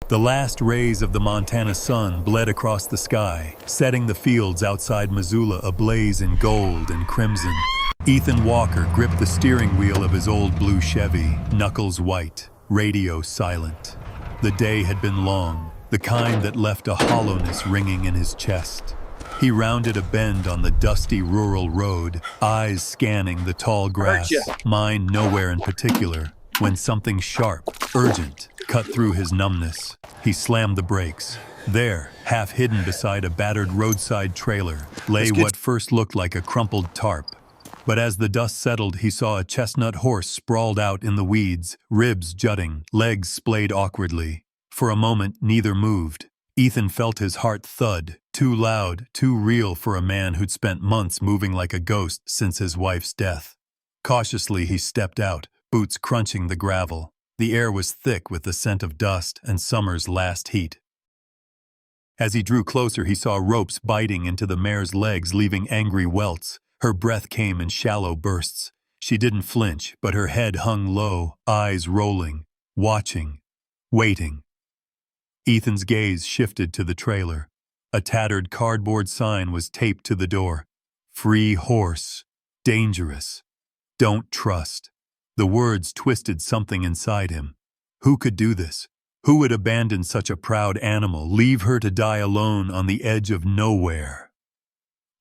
The last rays of the Montana sun bled across the sky, setting the fields outside Missoula ablaze in gold and crimson. Ethan Walker gripped the steering wheel of his old blue Chevy, knuckles white, radio silent. The day had been long, the kind that left a hollowness ringing in his chest. He rounded a bend on the dusty rural road, eyes scanning the tall grass, mind nowhere in particular, when something sharp, urgent, cut through his numbness. He slammed the brakes. There, half hidden beside a battered roadside trailer, lay what first looked like a crumpled tarp. But as the dust settled, he saw a chestnut horse sprawled out in the weeds, ribs jutting, legs splayed awkwardly. For a moment, neither moved. Ethan felt his heart thud, too loud, too real for a man who'd spent months moving like a ghost since his wife's death. Cautiously, he stepped out, boots crunching the gravel. The air was thick with the scent of dust and summer's last heat. As he drew closer, he saw ropes biting into the mare's legs, leaving angry welts. Her breath came in shallow bursts. She didn't flinch, but her head hung low, eyes rolling, watching, waiting. Ethan's gaze shifted to the trailer. A tattered cardboard sign was taped to the door. Free horse. Dangerous. Don't trust. The words twisted something inside him. Who could do this? Who would abandon such a proud animal, leave her to die alone on the edge of nowhere?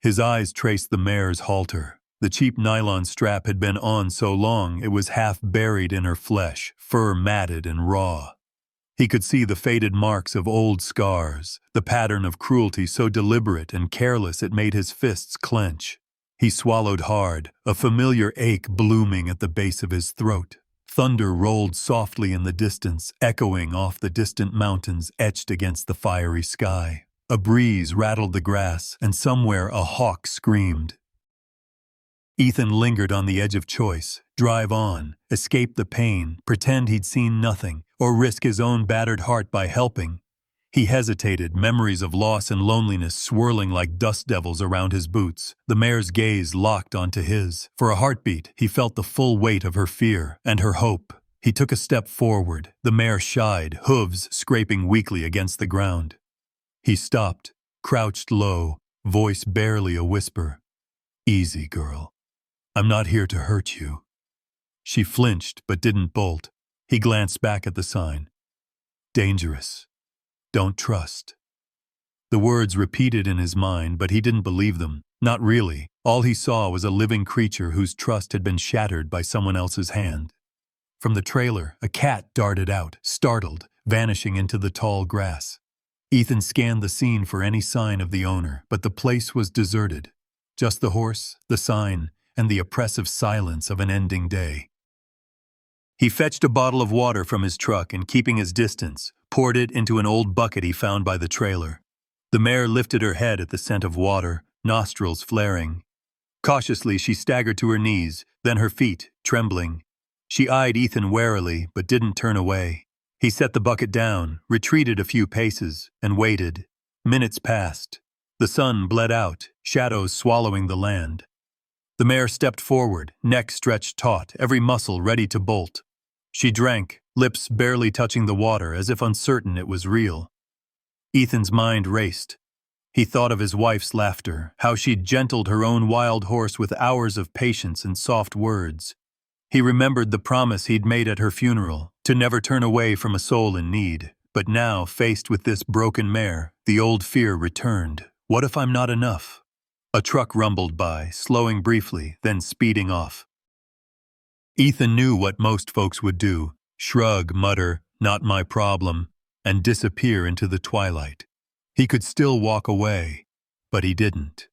His eyes traced the mare's halter. The cheap nylon strap had been on so long it was half buried in her flesh, fur matted and raw. He could see the faded marks of old scars, the pattern of cruelty so deliberate and careless it made his fists clench. He swallowed hard, a familiar ache blooming at the base of his throat. Thunder rolled softly in the distance, echoing off the distant mountains etched against the fiery sky. A breeze rattled the grass, and somewhere a hawk screamed. Ethan lingered on the edge of choice: drive on, escape the pain, pretend he'd seen nothing, or risk his own battered heart by helping. He hesitated, memories of loss and loneliness swirling like dust devils around his boots. The mare's gaze locked onto his. For a heartbeat, he felt the full weight of her fear and her hope. He took a step forward. The mare shied, hooves scraping weakly against the ground. He stopped, crouched low, voice barely a whisper. Easy, girl. I'm not here to hurt you. She flinched but didn't bolt. He glanced back at the sign. Dangerous. Don't trust. The words repeated in his mind, but he didn't believe them. Not really. All he saw was a living creature whose trust had been shattered by someone else's hand. From the trailer, a cat darted out, startled, vanishing into the tall grass. Ethan scanned the scene for any sign of the owner, but the place was deserted. Just the horse, the sign, and the oppressive silence of an ending day. He fetched a bottle of water from his truck and, keeping his distance, poured it into an old bucket he found by the trailer. The mare lifted her head at the scent of water, nostrils flaring. Cautiously, she staggered to her knees, then her feet, trembling. She eyed Ethan warily, but didn't turn away. He set the bucket down, retreated a few paces, and waited. Minutes passed. The sun bled out, shadows swallowing the land. The mare stepped forward, neck stretched taut, every muscle ready to bolt. She drank, lips barely touching the water, as if uncertain it was real. Ethan's mind raced. He thought of his wife's laughter, how she'd gentled her own wild horse with hours of patience and soft words. He remembered the promise he'd made at her funeral, to never turn away from a soul in need. But now, faced with this broken mare, the old fear returned. What if I'm not enough? A truck rumbled by, slowing briefly, then speeding off. Ethan knew what most folks would do: shrug, mutter, "Not my problem," and disappear into the twilight. He could still walk away, but he didn't.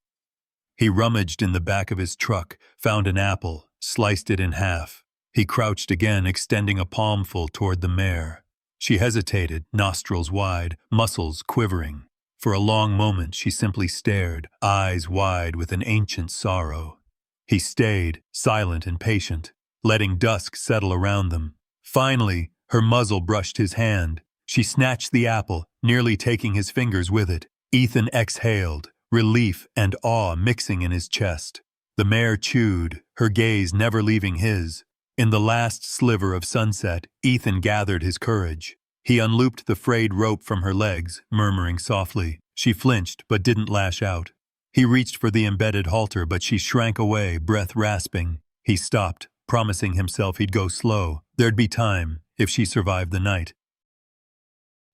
He rummaged in the back of his truck, found an apple, sliced it in half. He crouched again, extending a palmful toward the mare. She hesitated, nostrils wide, muscles quivering. For a long moment she simply stared, eyes wide with an ancient sorrow. He stayed, silent and patient, letting dusk settle around them. Finally, her muzzle brushed his hand. She snatched the apple, nearly taking his fingers with it. Ethan exhaled, relief and awe mixing in his chest. The mare chewed, her gaze never leaving his. In the last sliver of sunset, Ethan gathered his courage. He unlooped the frayed rope from her legs, murmuring softly. She flinched, but didn't lash out. He reached for the embedded halter, but she shrank away, breath rasping. He stopped, promising himself he'd go slow. There'd be time, if she survived the night.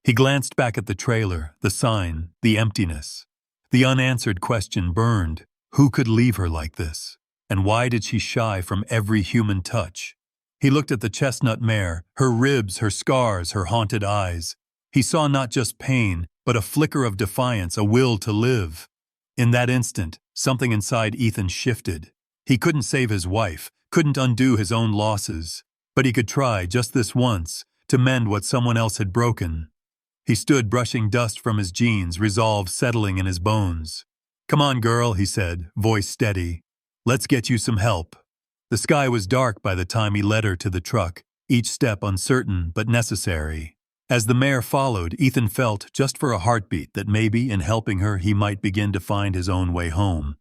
He glanced back at the trailer, the sign, the emptiness. The unanswered question burned. Who could leave her like this? And why did she shy from every human touch? He looked at the chestnut mare, her ribs, her scars, her haunted eyes. He saw not just pain, but a flicker of defiance, a will to live. In that instant, something inside Ethan shifted. He couldn't save his wife, couldn't undo his own losses, but he could try, just this once, to mend what someone else had broken. He stood brushing dust from his jeans, resolve settling in his bones. "Come on, girl," he said, voice steady. "Let's get you some help." The sky was dark by the time he led her to the truck, each step uncertain but necessary. As the mare followed, Ethan felt, just for a heartbeat, that maybe, in helping her, he might begin to find his own way home.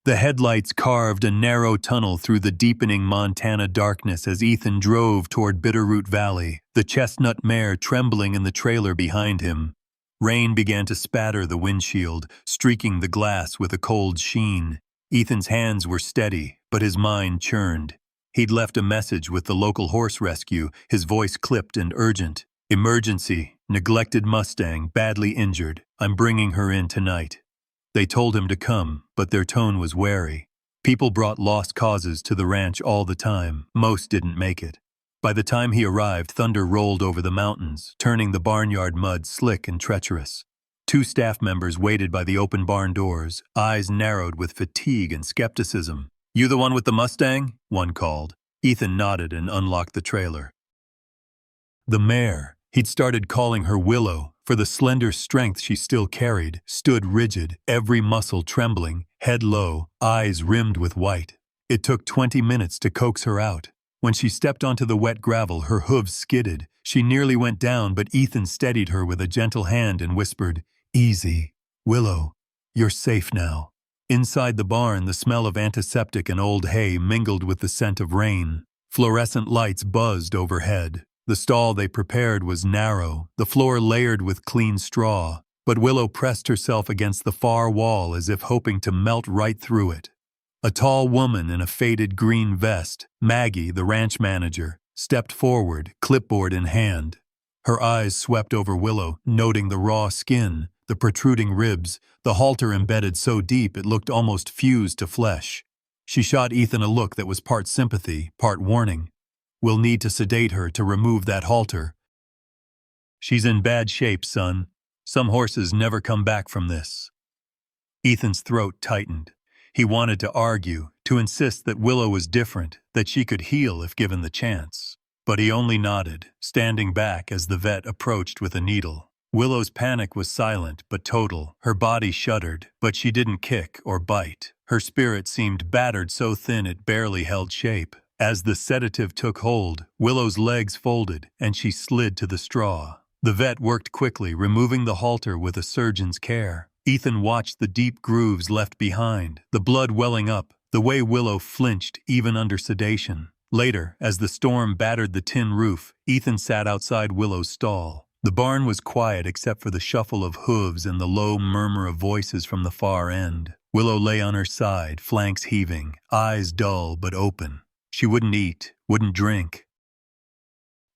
The headlights carved a narrow tunnel through the deepening Montana darkness as Ethan drove toward Bitterroot Valley, the chestnut mare trembling in the trailer behind him. Rain began to spatter the windshield, streaking the glass with a cold sheen. Ethan's hands were steady, but his mind churned. He'd left a message with the local horse rescue, his voice clipped and urgent. "Emergency, neglected Mustang, badly injured. I'm bringing her in tonight." They told him to come, but their tone was wary. People brought lost causes to the ranch all the time. Most didn't make it. By the time he arrived, thunder rolled over the mountains, turning the barnyard mud slick and treacherous. 2 staff members waited by the open barn doors, eyes narrowed with fatigue and skepticism. "You the one with the Mustang?" one called. Ethan nodded and unlocked the trailer. The mare, he'd started calling her Willow, for the slender strength she still carried, stood rigid, every muscle trembling, head low, eyes rimmed with white. It took 20 minutes to coax her out. When she stepped onto the wet gravel, her hooves skidded. She nearly went down, but Ethan steadied her with a gentle hand and whispered, "Easy. Willow, you're safe now." Inside the barn, the smell of antiseptic and old hay mingled with the scent of rain. Fluorescent lights buzzed overhead. The stall they prepared was narrow, the floor layered with clean straw, but Willow pressed herself against the far wall as if hoping to melt right through it. A tall woman in a faded green vest, Maggie, the ranch manager, stepped forward, clipboard in hand. Her eyes swept over Willow, noting the raw skin, the protruding ribs, the halter embedded so deep it looked almost fused to flesh. She shot Ethan a look that was part sympathy, part warning. "We'll need to sedate her to remove that halter." "She's in bad shape, son. Some horses never come back from this." Ethan's throat tightened. He wanted to argue, to insist that Willow was different, that she could heal if given the chance. But he only nodded, standing back as the vet approached with a needle. Willow's panic was silent but total. Her body shuddered, but she didn't kick or bite. Her spirit seemed battered so thin it barely held shape. As the sedative took hold, Willow's legs folded, and she slid to the straw. The vet worked quickly, removing the halter with a surgeon's care. Ethan watched the deep grooves left behind, the blood welling up, the way Willow flinched even under sedation. Later, as the storm battered the tin roof, Ethan sat outside Willow's stall. The barn was quiet except for the shuffle of hooves and the low murmur of voices from the far end. Willow lay on her side, flanks heaving, eyes dull but open. She wouldn't eat, wouldn't drink.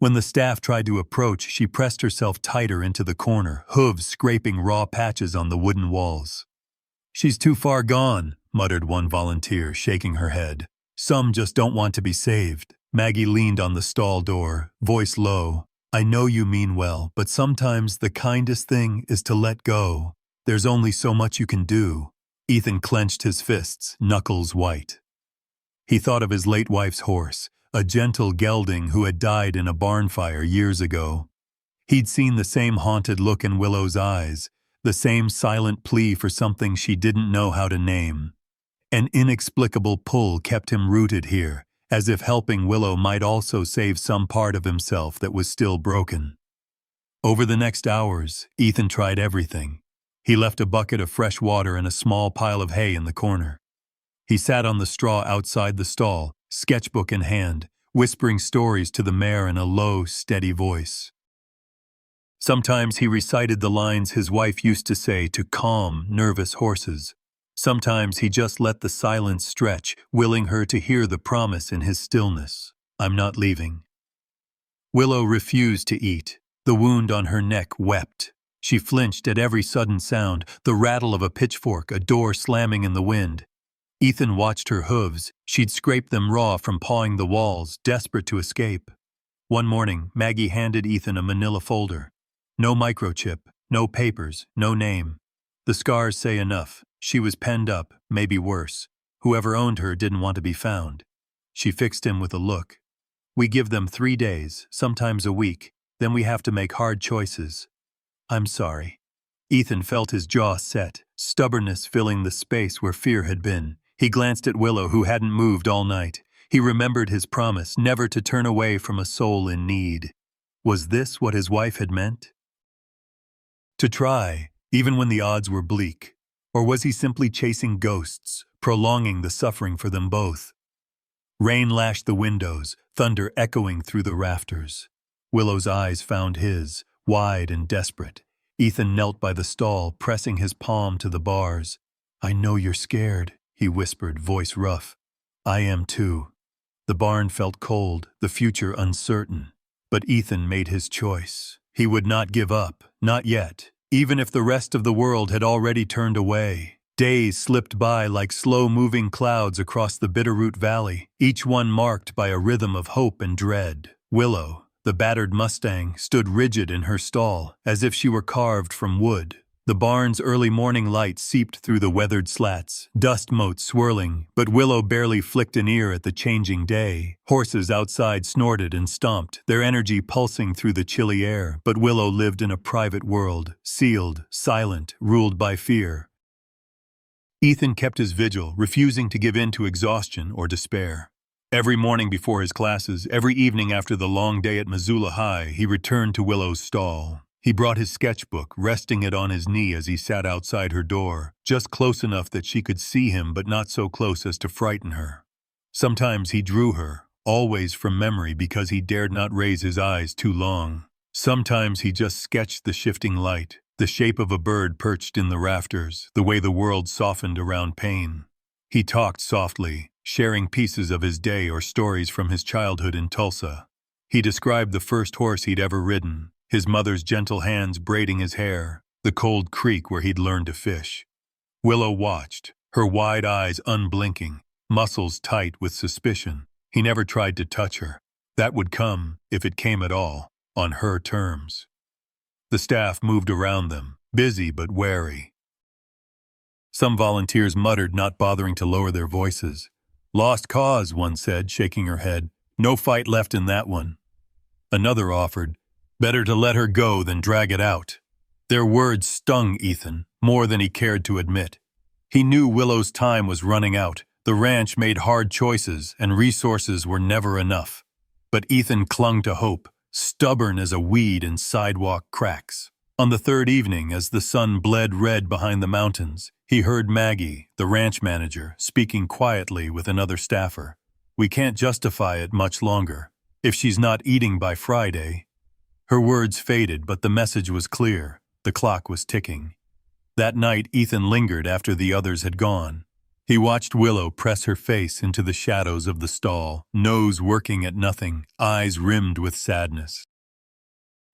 When the staff tried to approach, she pressed herself tighter into the corner, hooves scraping raw patches on the wooden walls. "She's too far gone," muttered one volunteer, shaking her head. "Some just don't want to be saved." Maggie leaned on the stall door, voice low. "I know you mean well, but sometimes the kindest thing is to let go. There's only so much you can do." Ethan clenched his fists, knuckles white. He thought of his late wife's horse, a gentle gelding who had died in a barn fire years ago. He'd seen the same haunted look in Willow's eyes, the same silent plea for something she didn't know how to name. An inexplicable pull kept him rooted here, as if helping Willow might also save some part of himself that was still broken. Over the next hours, Ethan tried everything. He left a bucket of fresh water and a small pile of hay in the corner. He sat on the straw outside the stall, sketchbook in hand, whispering stories to the mare in a low, steady voice. Sometimes he recited the lines his wife used to say to calm, nervous horses. Sometimes he just let the silence stretch, willing her to hear the promise in his stillness. I'm not leaving. Willow refused to eat. The wound on her neck wept. She flinched at every sudden sound, the rattle of a pitchfork, a door slamming in the wind. Ethan watched her hooves. She'd scraped them raw from pawing the walls, desperate to escape. One morning, Maggie handed Ethan a manila folder. No microchip, no papers, no name. The scars say enough. She was penned up, maybe worse. Whoever owned her didn't want to be found. She fixed him with a look. We give them 3 days, sometimes a week, then we have to make hard choices. I'm sorry. Ethan felt his jaw set, stubbornness filling the space where fear had been. He glanced at Willow, who hadn't moved all night. He remembered his promise never to turn away from a soul in need. Was this what his wife had meant? To try, even when the odds were bleak. Or was he simply chasing ghosts, prolonging the suffering for them both? Rain lashed the windows, thunder echoing through the rafters. Willow's eyes found his, wide and desperate. Ethan knelt by the stall, pressing his palm to the bars. I know you're scared, he whispered, voice rough. I am too. The barn felt cold, the future uncertain. But Ethan made his choice. He would not give up, not yet, even if the rest of the world had already turned away. Days slipped by like slow-moving clouds across the Bitterroot Valley, each one marked by a rhythm of hope and dread. Willow, the battered Mustang, stood rigid in her stall, as if she were carved from wood. The barn's early morning light seeped through the weathered slats, dust motes swirling, but Willow barely flicked an ear at the changing day. Horses outside snorted and stomped, their energy pulsing through the chilly air, but Willow lived in a private world, sealed, silent, ruled by fear. Ethan kept his vigil, refusing to give in to exhaustion or despair. Every morning before his classes, every evening after the long day at Missoula High, he returned to Willow's stall. He brought his sketchbook, resting it on his knee as he sat outside her door, just close enough that she could see him but not so close as to frighten her. Sometimes he drew her, always from memory because he dared not raise his eyes too long. Sometimes he just sketched the shifting light, the shape of a bird perched in the rafters, the way the world softened around pain. He talked softly, sharing pieces of his day or stories from his childhood in Tulsa. He described the first horse he'd ever ridden, his mother's gentle hands braiding his hair, the cold creek where he'd learned to fish. Willow watched, her wide eyes unblinking, muscles tight with suspicion. He never tried to touch her. That would come, if it came at all, on her terms. The staff moved around them, busy but wary. Some volunteers muttered, not bothering to lower their voices. Lost cause, one said, shaking her head. No fight left in that one. Another offered, better to let her go than drag it out. Their words stung Ethan, more than he cared to admit. He knew Willow's time was running out. The ranch made hard choices, and resources were never enough. But Ethan clung to hope, stubborn as a weed in sidewalk cracks. On the third evening, as the sun bled red behind the mountains, he heard Maggie, the ranch manager, speaking quietly with another staffer. We can't justify it much longer. If she's not eating by Friday. Her words faded, but the message was clear. The clock was ticking. That night, Ethan lingered after the others had gone. He watched Willow press her face into the shadows of the stall, nose working at nothing, eyes rimmed with sadness.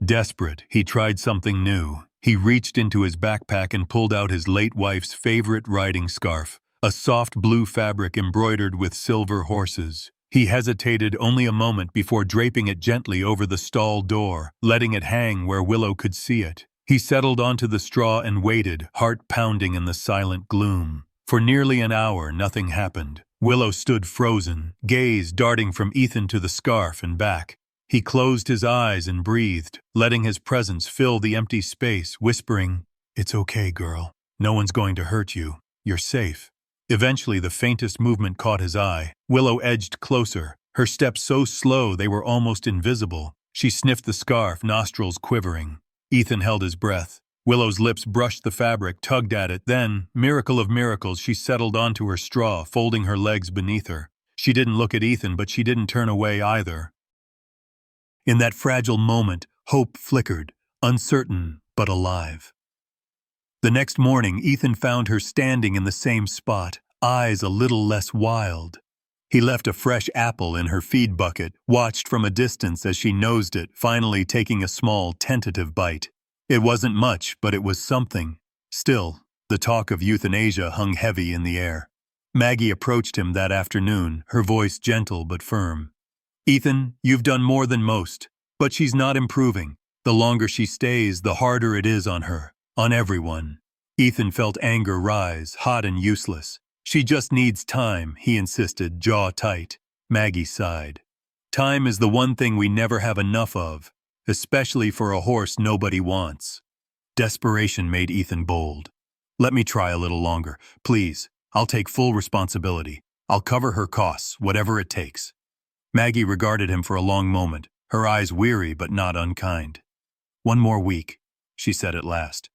Desperate, he tried something new. He reached into his backpack and pulled out his late wife's favorite riding scarf, a soft blue fabric embroidered with silver horses. He hesitated only a moment before draping it gently over the stall door, letting it hang where Willow could see it. He settled onto the straw and waited, heart pounding in the silent gloom. For nearly an hour, nothing happened. Willow stood frozen, gaze darting from Ethan to the scarf and back. He closed his eyes and breathed, letting his presence fill the empty space, whispering, "It's okay, girl. No one's going to hurt you. You're safe." Eventually, the faintest movement caught his eye. Willow edged closer, her steps so slow they were almost invisible. She sniffed the scarf, nostrils quivering. Ethan held his breath. Willow's lips brushed the fabric, tugged at it. Then, miracle of miracles, she settled onto her straw, folding her legs beneath her. She didn't look at Ethan, but she didn't turn away either. In that fragile moment, hope flickered, uncertain but alive. The next morning, Ethan found her standing in the same spot, eyes a little less wild. He left a fresh apple in her feed bucket, watched from a distance as she nosed it, finally taking a small, tentative bite. It wasn't much, but it was something. Still, the talk of euthanasia hung heavy in the air. Maggie approached him that afternoon, her voice gentle but firm. "Ethan, you've done more than most, but she's not improving. The longer she stays, the harder it is on her, on everyone." Ethan felt anger rise, hot and useless. "She just needs time," he insisted, jaw tight. Maggie sighed. "Time is the one thing we never have enough of, especially for a horse nobody wants." Desperation made Ethan bold. "Let me try a little longer, please. I'll take full responsibility. I'll cover her costs, whatever it takes." Maggie regarded him for a long moment, her eyes weary but not unkind. "One more week," she said at last.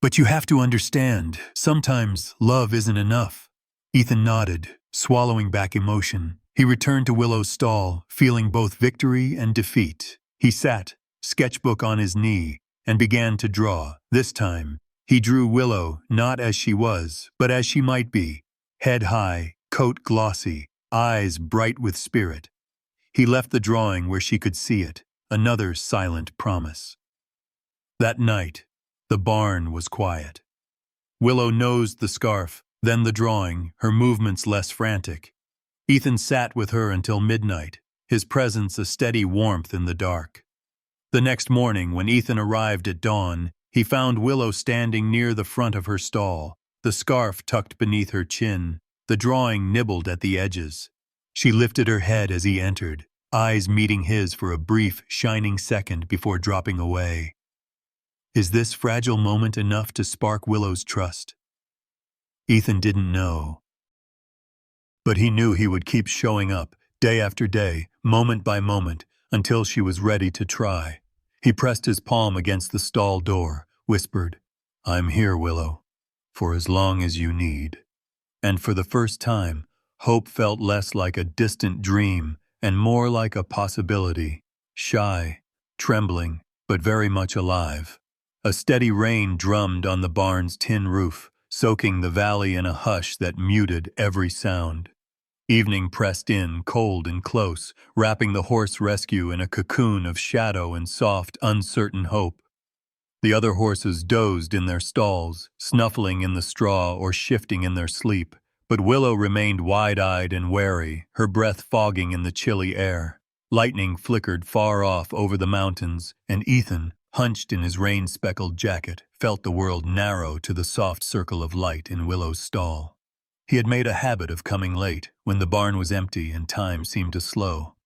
"But you have to understand, sometimes love isn't enough." Ethan nodded, swallowing back emotion. He returned to Willow's stall, feeling both victory and defeat. He sat, sketchbook on his knee, and began to draw. This time, he drew Willow not as she was, but as she might be. Head high, coat glossy, eyes bright with spirit. He left the drawing where she could see it, another silent promise. That night, the barn was quiet. Willow nosed the scarf, then the drawing, her movements less frantic. Ethan sat with her until midnight, his presence a steady warmth in the dark. The next morning, when Ethan arrived at dawn, he found Willow standing near the front of her stall, the scarf tucked beneath her chin, the drawing nibbled at the edges. She lifted her head as he entered, eyes meeting his for a brief, shining second before dropping away. Is this fragile moment enough to spark Willow's trust? Ethan didn't know. But he knew he would keep showing up, day after day, moment by moment, until she was ready to try. He pressed his palm against the stall door, whispered, "I'm here, Willow, for as long as you need." And for the first time, hope felt less like a distant dream and more like a possibility, shy, trembling, but very much alive. A steady rain drummed on the barn's tin roof, soaking the valley in a hush that muted every sound. Evening pressed in, cold and close, wrapping the horse rescue in a cocoon of shadow and soft, uncertain hope. The other horses dozed in their stalls, snuffling in the straw or shifting in their sleep, but Willow remained wide-eyed and wary, her breath fogging in the chilly air. Lightning flickered far off over the mountains, and Ethan, hunched in his rain-speckled jacket, felt the world narrow to the soft circle of light in Willow's stall. He had made a habit of coming late, when the barn was empty and time seemed to slow.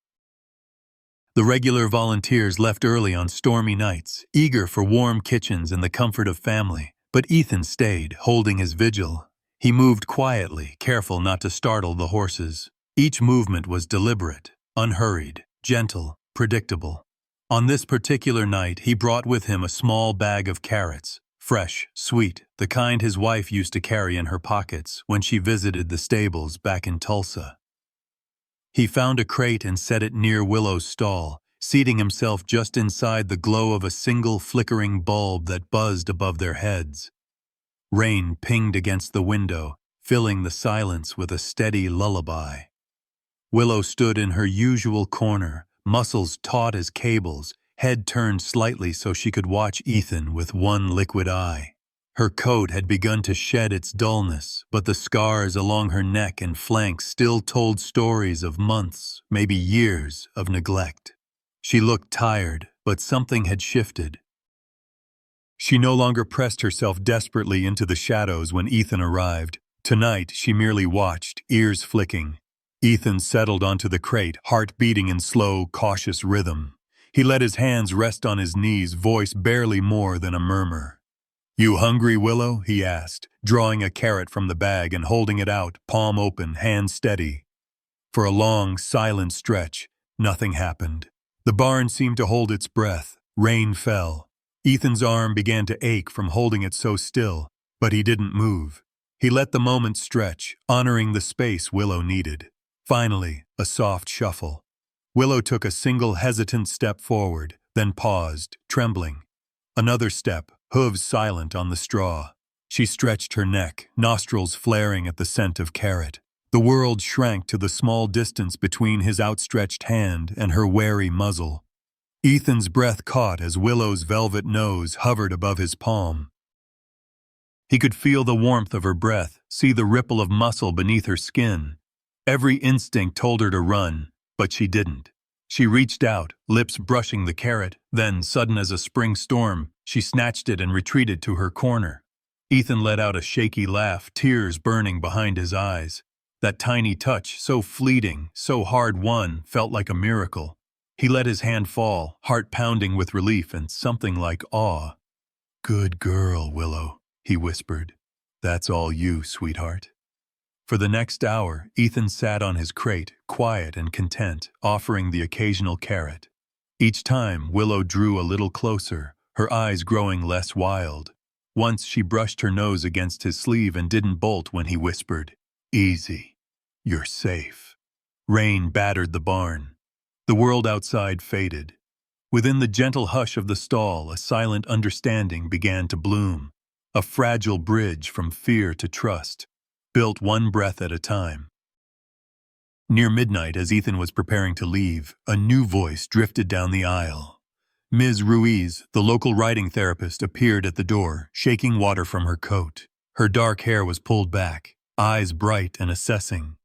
The regular volunteers left early on stormy nights, eager for warm kitchens and the comfort of family, but Ethan stayed, holding his vigil. He moved quietly, careful not to startle the horses. Each movement was deliberate, unhurried, gentle, predictable. On this particular night, he brought with him a small bag of carrots, fresh, sweet, the kind his wife used to carry in her pockets when she visited the stables back in Tulsa. He found a crate and set it near Willow's stall, seating himself just inside the glow of a single flickering bulb that buzzed above their heads. Rain pinged against the window, filling the silence with a steady lullaby. Willow stood in her usual corner, muscles taut as cables, head turned slightly so she could watch Ethan with one liquid eye. Her coat had begun to shed its dullness, but the scars along her neck and flanks still told stories of months, maybe years, of neglect. She looked tired, but something had shifted. She no longer pressed herself desperately into the shadows when Ethan arrived. Tonight, she merely watched, ears flicking. Ethan settled onto the crate, heart beating in slow, cautious rhythm. He let his hands rest on his knees, voice barely more than a murmur. "You hungry, Willow?" he asked, drawing a carrot from the bag and holding it out, palm open, hand steady. For a long, silent stretch, nothing happened. The barn seemed to hold its breath. Rain fell. Ethan's arm began to ache from holding it so still, but he didn't move. He let the moment stretch, honoring the space Willow needed. Finally, a soft shuffle. Willow took a single hesitant step forward, then paused, trembling. Another step, hooves silent on the straw. She stretched her neck, nostrils flaring at the scent of carrot. The world shrank to the small distance between his outstretched hand and her wary muzzle. Ethan's breath caught as Willow's velvet nose hovered above his palm. He could feel the warmth of her breath, see the ripple of muscle beneath her skin. Every instinct told her to run, but she didn't. She reached out, lips brushing the carrot, then, sudden as a spring storm, she snatched it and retreated to her corner. Ethan let out a shaky laugh, tears burning behind his eyes. That tiny touch, so fleeting, so hard-won, felt like a miracle. He let his hand fall, heart pounding with relief and something like awe. "Good girl, Willow," he whispered. "That's all you, sweetheart." For the next hour, Ethan sat on his crate, quiet and content, offering the occasional carrot. Each time, Willow drew a little closer, her eyes growing less wild. Once she brushed her nose against his sleeve and didn't bolt when he whispered, "Easy. You're safe." Rain battered the barn. The world outside faded. Within the gentle hush of the stall, a silent understanding began to bloom. A fragile bridge from fear to trust, built one breath at a time. Near midnight, as Ethan was preparing to leave, a new voice drifted down the aisle. Ms. Ruiz, the local riding therapist, appeared at the door, shaking water from her coat. Her dark hair was pulled back, eyes bright and assessing.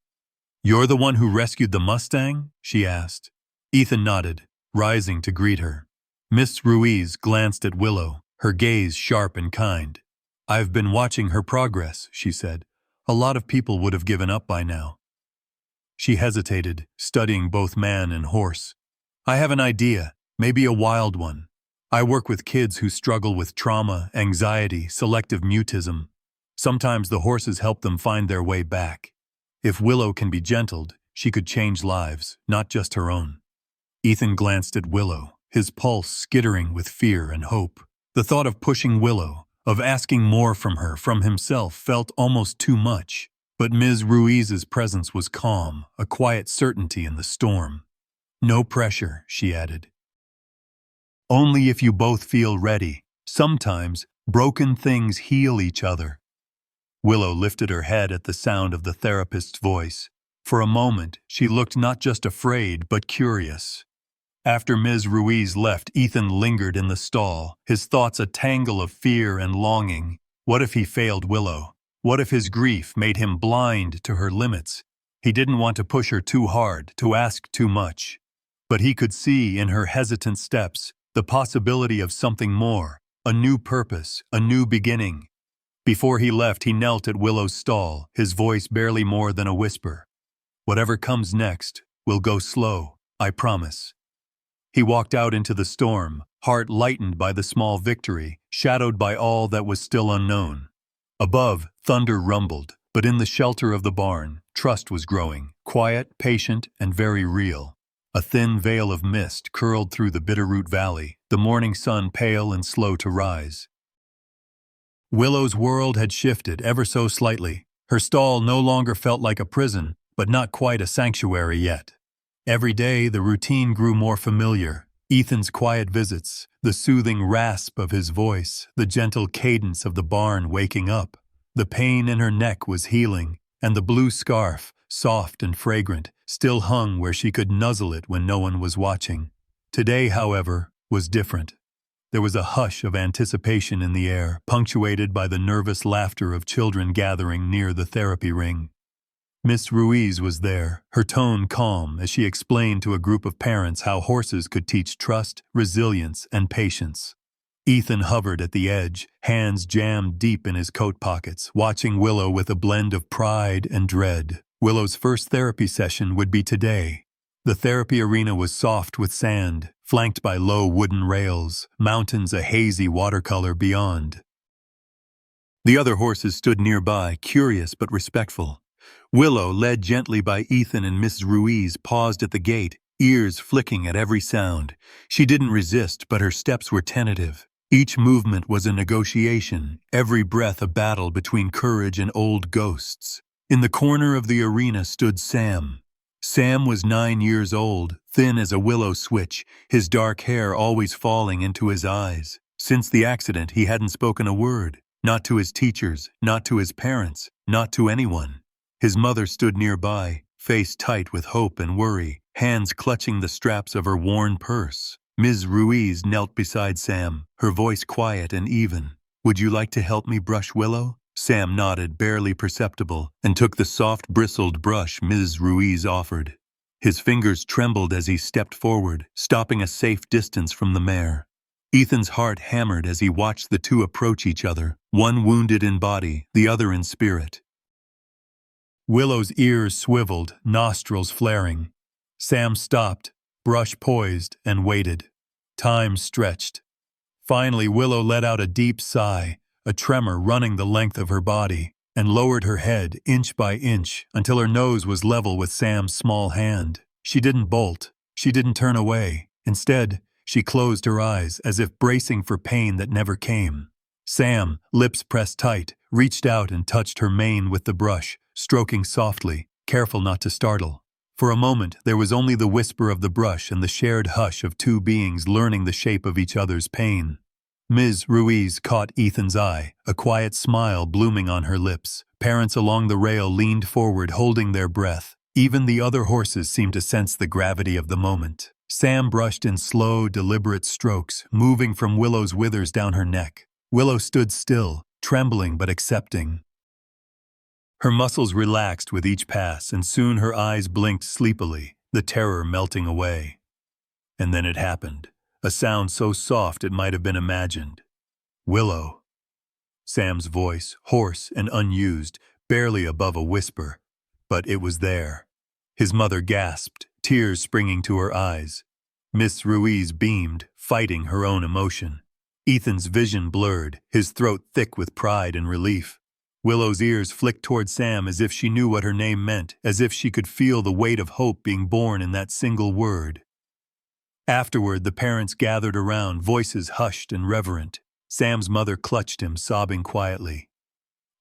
"You're the one who rescued the Mustang?" she asked. Ethan nodded, rising to greet her. Miss Ruiz glanced at Willow, her gaze sharp and kind. "I've been watching her progress," she said. "A lot of people would have given up by now." She hesitated, studying both man and horse. "I have an idea, maybe a wild one. I work with kids who struggle with trauma, anxiety, selective mutism. Sometimes the horses help them find their way back. If Willow can be gentled, she could change lives, not just her own." Ethan glanced at Willow, his pulse skittering with fear and hope. The thought of pushing Willow, of asking more from her, from himself, felt almost too much. But Ms. Ruiz's presence was calm, a quiet certainty in the storm. "No pressure," she added. "Only if you both feel ready. Sometimes, broken things heal each other." Willow lifted her head at the sound of the therapist's voice. For a moment, she looked not just afraid, but curious. After Ms. Ruiz left, Ethan lingered in the stall, his thoughts a tangle of fear and longing. What if he failed Willow? What if his grief made him blind to her limits? He didn't want to push her too hard, to ask too much. But he could see in her hesitant steps the possibility of something more, a new purpose, a new beginning. Before he left, he knelt at Willow's stall, his voice barely more than a whisper. "Whatever comes next, will go slow, I promise." He walked out into the storm, heart lightened by the small victory, shadowed by all that was still unknown. Above, thunder rumbled, but in the shelter of the barn, trust was growing, quiet, patient, and very real. A thin veil of mist curled through the Bitterroot Valley, the morning sun pale and slow to rise. Willow's world had shifted ever so slightly. Her stall no longer felt like a prison, but not quite a sanctuary yet. Every day, the routine grew more familiar. Ethan's quiet visits, the soothing rasp of his voice, the gentle cadence of the barn waking up. The pain in her neck was healing, and the blue scarf, soft and fragrant, still hung where she could nuzzle it when no one was watching. Today, however, was different. There was a hush of anticipation in the air, punctuated by the nervous laughter of children gathering near the therapy ring. Miss Ruiz was there, her tone calm as she explained to a group of parents how horses could teach trust, resilience, and patience. Ethan hovered at the edge, hands jammed deep in his coat pockets, watching Willow with a blend of pride and dread. Willow's first therapy session would be today. The therapy arena was soft with sand, flanked by low wooden rails, mountains a hazy watercolor beyond. The other horses stood nearby, curious but respectful. Willow, led gently by Ethan and Miss Ruiz, paused at the gate, ears flicking at every sound. She didn't resist, but her steps were tentative. Each movement was a negotiation, every breath a battle between courage and old ghosts. In the corner of the arena stood Sam. Sam was 9 years old, thin as a willow switch, his dark hair always falling into his eyes. Since the accident, he hadn't spoken a word, not to his teachers, not to his parents, not to anyone. His mother stood nearby, face tight with hope and worry, hands clutching the straps of her worn purse. Ms. Ruiz knelt beside Sam, her voice quiet and even. "Would you like to help me brush Willow?" Sam nodded, barely perceptible, and took the soft, bristled brush Ms. Ruiz offered. His fingers trembled as he stepped forward, stopping a safe distance from the mare. Ethan's heart hammered as he watched the two approach each other, one wounded in body, the other in spirit. Willow's ears swiveled, nostrils flaring. Sam stopped, brush poised, and waited. Time stretched. Finally, Willow let out a deep sigh, a tremor running the length of her body, and lowered her head inch by inch until her nose was level with Sam's small hand. She didn't bolt. She didn't turn away. Instead, she closed her eyes as if bracing for pain that never came. Sam, lips pressed tight, reached out and touched her mane with the brush, stroking softly, careful not to startle. For a moment, there was only the whisper of the brush and the shared hush of two beings learning the shape of each other's pain. Ms. Ruiz caught Ethan's eye, a quiet smile blooming on her lips. Parents along the rail leaned forward, holding their breath. Even the other horses seemed to sense the gravity of the moment. Sam brushed in slow, deliberate strokes, moving from Willow's withers down her neck. Willow stood still, trembling but accepting. Her muscles relaxed with each pass, and soon her eyes blinked sleepily, the terror melting away. And then it happened, a sound so soft it might have been imagined. "Willow." Sam's voice, hoarse and unused, barely above a whisper, but it was there. His mother gasped, tears springing to her eyes. Miss Ruiz beamed, fighting her own emotion. Ethan's vision blurred, his throat thick with pride and relief. Willow's ears flicked toward Sam as if she knew what her name meant, as if she could feel the weight of hope being born in that single word. Afterward, the parents gathered around, voices hushed and reverent. Sam's mother clutched him, sobbing quietly.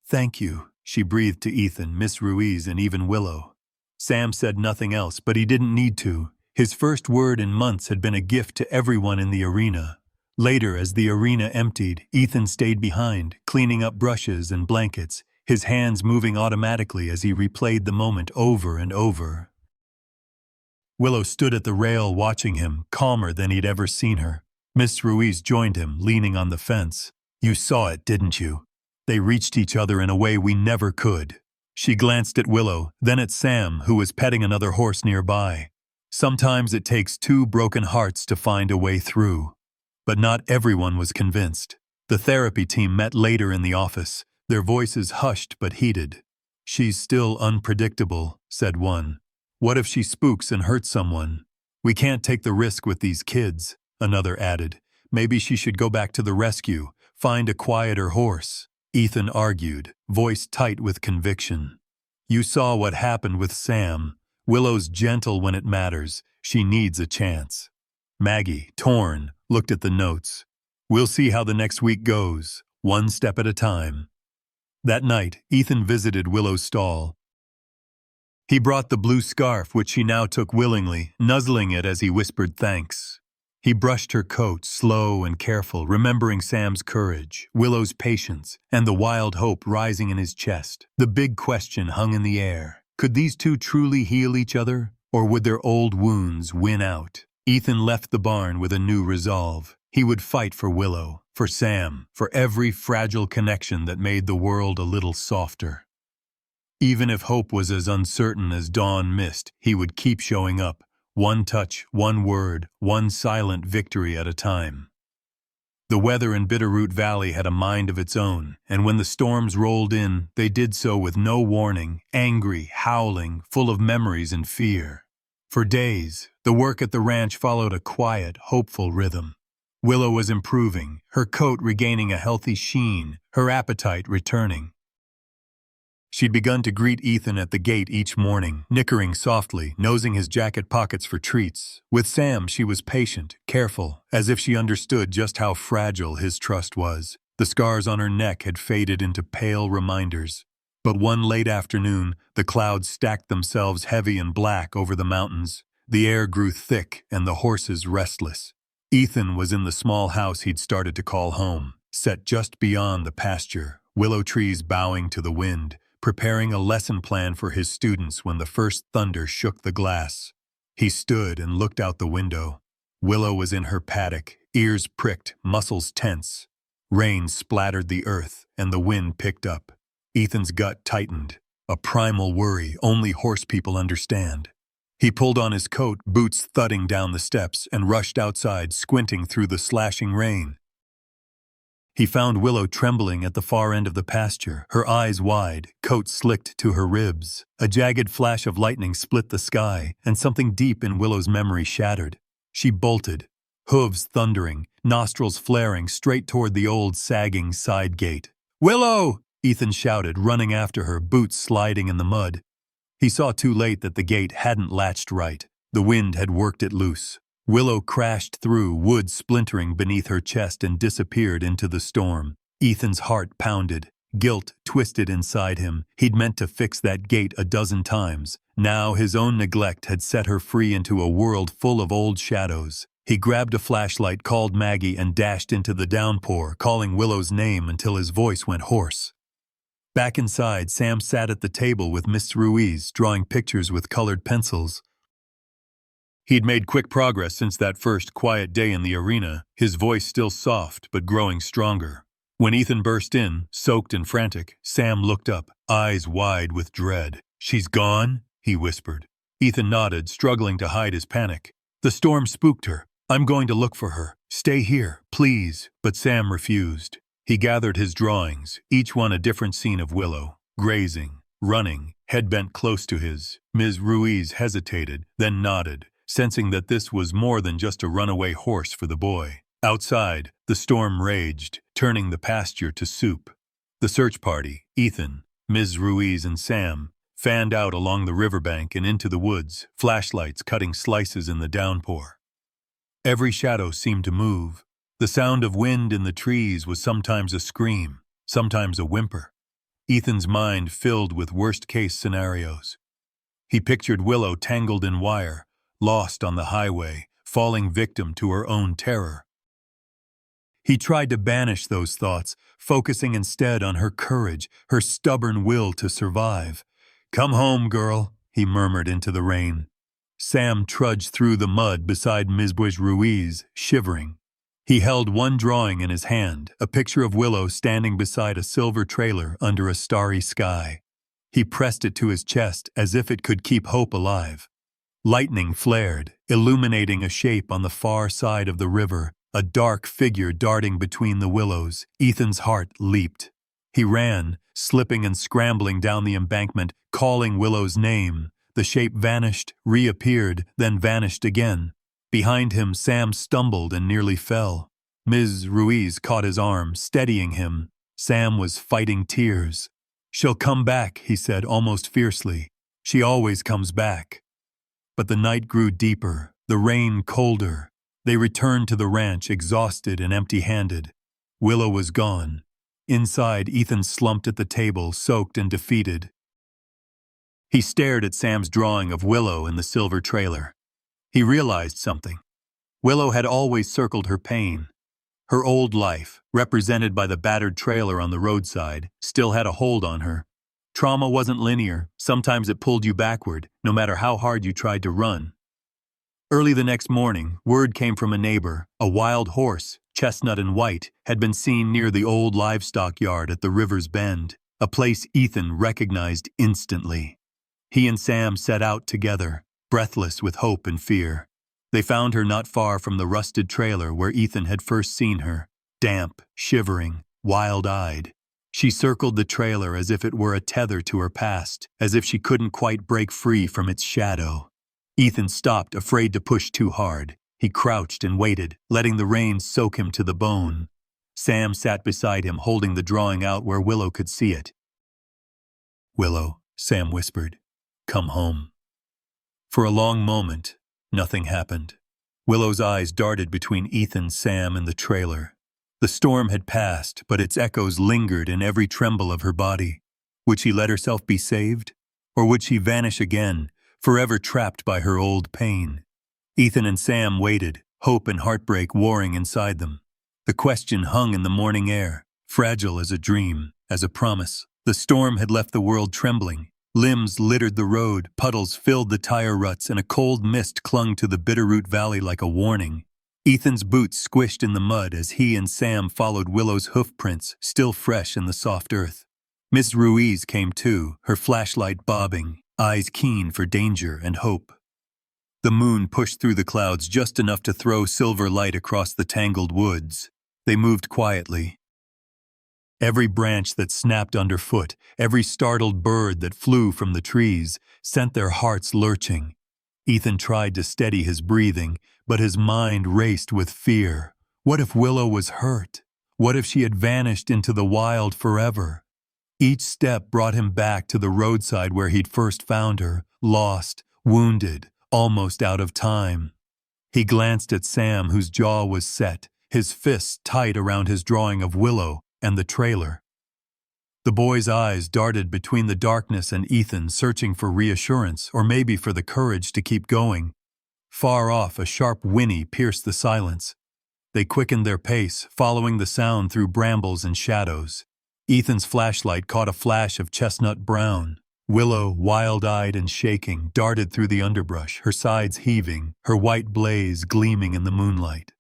"Thank you," she breathed to Ethan, Miss Ruiz, and even Willow. Sam said nothing else, but he didn't need to. His first word in months had been a gift to everyone in the arena. Later, as the arena emptied, Ethan stayed behind, cleaning up brushes and blankets, his hands moving automatically as he replayed the moment over and over. Willow stood at the rail watching him, calmer than he'd ever seen her. Miss Ruiz joined him, leaning on the fence. "You saw it, didn't you? They reached each other in a way we never could." She glanced at Willow, then at Sam, who was petting another horse nearby. "Sometimes it takes two broken hearts to find a way through." But not everyone was convinced. The therapy team met later in the office, their voices hushed but heated. "She's still unpredictable," said one. "What if she spooks and hurts someone? We can't take the risk with these kids," another added. "Maybe she should go back to the rescue, find a quieter horse." Ethan argued, voice tight with conviction. "You saw what happened with Sam. Willow's gentle when it matters. She needs a chance." Maggie, torn, looked at the notes. "We'll see how the next week goes, one step at a time." That night, Ethan visited Willow's stall. He brought the blue scarf, which she now took willingly, nuzzling it as he whispered thanks. He brushed her coat, slow and careful, remembering Sam's courage, Willow's patience, and the wild hope rising in his chest. The big question hung in the air. Could these two truly heal each other, or would their old wounds win out? Ethan left the barn with a new resolve. He would fight for Willow, for Sam, for every fragile connection that made the world a little softer. Even if hope was as uncertain as dawn mist, he would keep showing up, one touch, one word, one silent victory at a time. The weather in Bitterroot Valley had a mind of its own, and when the storms rolled in, they did so with no warning, angry, howling, full of memories and fear. For days, the work at the ranch followed a quiet, hopeful rhythm. Willow was improving, her coat regaining a healthy sheen, her appetite returning. She'd begun to greet Ethan at the gate each morning, nickering softly, nosing his jacket pockets for treats. With Sam, she was patient, careful, as if she understood just how fragile his trust was. The scars on her neck had faded into pale reminders. But one late afternoon, the clouds stacked themselves heavy and black over the mountains. The air grew thick and the horses restless. Ethan was in the small house he'd started to call home, set just beyond the pasture, willow trees bowing to the wind, preparing a lesson plan for his students when the first thunder shook the glass. He stood and looked out the window. Willow was in her paddock, ears pricked, muscles tense. Rain splattered the earth, and the wind picked up. Ethan's gut tightened, a primal worry only horse people understand. He pulled on his coat, boots thudding down the steps, and rushed outside, squinting through the slashing rain. He found Willow trembling at the far end of the pasture, her eyes wide, coat slicked to her ribs. A jagged flash of lightning split the sky, and something deep in Willow's memory shattered. She bolted, hooves thundering, nostrils flaring straight toward the old sagging side gate. "Willow!" Ethan shouted, running after her, boots sliding in the mud. He saw too late that the gate hadn't latched right. The wind had worked it loose. Willow crashed through, wood splintering beneath her chest, and disappeared into the storm. Ethan's heart pounded. Guilt twisted inside him. He'd meant to fix that gate a dozen times. Now his own neglect had set her free into a world full of old shadows. He grabbed a flashlight, called Maggie, and dashed into the downpour, calling Willow's name until his voice went hoarse. Back inside, Sam sat at the table with Miss Ruiz, drawing pictures with colored pencils. He'd made quick progress since that first quiet day in the arena, his voice still soft but growing stronger. When Ethan burst in, soaked and frantic, Sam looked up, eyes wide with dread. "She's gone?" he whispered. Ethan nodded, struggling to hide his panic. "The storm spooked her. I'm going to look for her. Stay here, please." But Sam refused. He gathered his drawings, each one a different scene of Willow, grazing, running, head bent close to his. Ms. Ruiz hesitated, then nodded, sensing that this was more than just a runaway horse for the boy. Outside, the storm raged, turning the pasture to soup. The search party, Ethan, Ms. Ruiz, and Sam, fanned out along the riverbank and into the woods, flashlights cutting slices in the downpour. Every shadow seemed to move. The sound of wind in the trees was sometimes a scream, sometimes a whimper. Ethan's mind filled with worst-case scenarios. He pictured Willow tangled in wire, lost on the highway, falling victim to her own terror. He tried to banish those thoughts, focusing instead on her courage, her stubborn will to survive. "Come home, girl," he murmured into the rain. Sam trudged through the mud beside Ms. Ruiz, shivering. He held one drawing in his hand, a picture of Willow standing beside a silver trailer under a starry sky. He pressed it to his chest as if it could keep hope alive. Lightning flared, illuminating a shape on the far side of the river, a dark figure darting between the willows. Ethan's heart leaped. He ran, slipping and scrambling down the embankment, calling Willow's name. The shape vanished, reappeared, then vanished again. Behind him, Sam stumbled and nearly fell. Ms. Ruiz caught his arm, steadying him. Sam was fighting tears. "She'll come back," he said almost fiercely. "She always comes back." But the night grew deeper, the rain colder. They returned to the ranch, exhausted and empty-handed. Willow was gone. Inside, Ethan slumped at the table, soaked and defeated. He stared at Sam's drawing of Willow in the silver trailer. He realized something. Willow had always circled her pain. Her old life, represented by the battered trailer on the roadside, still had a hold on her. Trauma wasn't linear. Sometimes it pulled you backward, no matter how hard you tried to run. Early the next morning, word came from a neighbor. A wild horse, chestnut and white, had been seen near the old livestock yard at the river's bend, a place Ethan recognized instantly. He and Sam set out together, breathless with hope and fear. They found her not far from the rusted trailer where Ethan had first seen her, damp, shivering, wild-eyed. She circled the trailer as if it were a tether to her past, as if she couldn't quite break free from its shadow. Ethan stopped, afraid to push too hard. He crouched and waited, letting the rain soak him to the bone. Sam sat beside him, holding the drawing out where Willow could see it. "Willow," Sam whispered, "come home." For a long moment, nothing happened. Willow's eyes darted between Ethan, Sam, and the trailer. The storm had passed, but its echoes lingered in every tremble of her body. Would she let herself be saved? Or would she vanish again, forever trapped by her old pain? Ethan and Sam waited, hope and heartbreak warring inside them. The question hung in the morning air, fragile as a dream, as a promise. The storm had left the world trembling. Limbs littered the road, puddles filled the tire ruts, and a cold mist clung to the Bitterroot Valley like a warning. Ethan's boots squished in the mud as he and Sam followed Willow's hoof prints, still fresh in the soft earth. Miss Ruiz came too, her flashlight bobbing, eyes keen for danger and hope. The moon pushed through the clouds just enough to throw silver light across the tangled woods. They moved quietly. Every branch that snapped underfoot, every startled bird that flew from the trees, sent their hearts lurching. Ethan tried to steady his breathing, but his mind raced with fear. What if Willow was hurt? What if she had vanished into the wild forever? Each step brought him back to the roadside where he'd first found her, lost, wounded, almost out of time. He glanced at Sam, whose jaw was set, his fists tight around his drawing of Willow and the trailer. The boy's eyes darted between the darkness and Ethan, searching for reassurance, or maybe for the courage to keep going. Far off, a sharp whinny pierced the silence. They quickened their pace, following the sound through brambles and shadows. Ethan's flashlight caught a flash of chestnut brown. Willow, wild-eyed and shaking, darted through the underbrush, her sides heaving, her white blaze gleaming in the moonlight.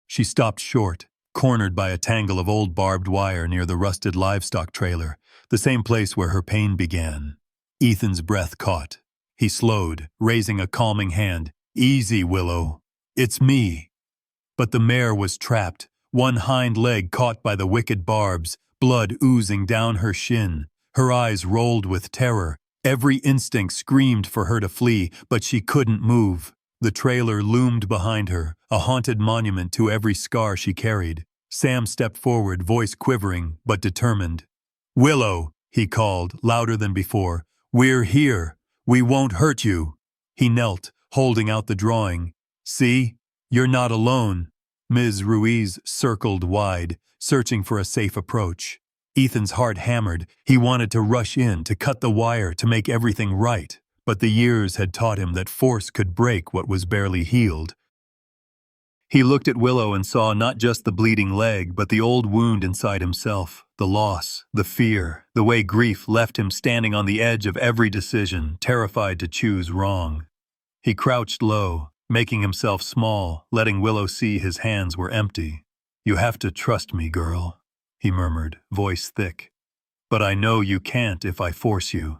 She stopped short, cornered by a tangle of old barbed wire near the rusted livestock trailer, the same place where her pain began. Ethan's breath caught. He slowed, raising a calming hand. "Easy, Willow. It's me." But the mare was trapped, one hind leg caught by the wicked barbs, blood oozing down her shin. Her eyes rolled with terror. Every instinct screamed for her to flee, but she couldn't move. The trailer loomed behind her, a haunted monument to every scar she carried. Sam stepped forward, voice quivering but determined. "Willow," he called, louder than before. "We're here. We won't hurt you." He knelt, holding out the drawing. "See? You're not alone." Ms. Ruiz circled wide, searching for a safe approach. Ethan's heart hammered. He wanted to rush in, to cut the wire, to make everything right. But the years had taught him that force could break what was barely healed. He looked at Willow and saw not just the bleeding leg, but the old wound inside himself, the loss, the fear, the way grief left him standing on the edge of every decision, terrified to choose wrong. He crouched low, making himself small, letting Willow see his hands were empty. "You have to trust me, girl," he murmured, voice thick. "But I know you can't if I force you."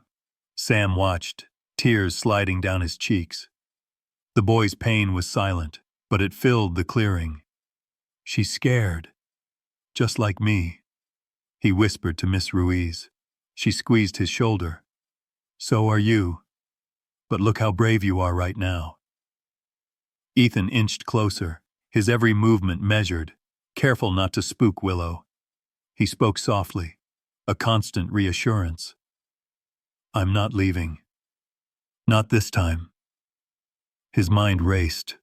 Sam watched, tears sliding down his cheeks. The boy's pain was silent, but it filled the clearing. "She's scared, just like me," he whispered to Miss Ruiz. She squeezed his shoulder. "So are you. But look how brave you are right now." Ethan inched closer, his every movement measured, careful not to spook Willow. He spoke softly, a constant reassurance. "I'm not leaving. Not this time." His mind raced.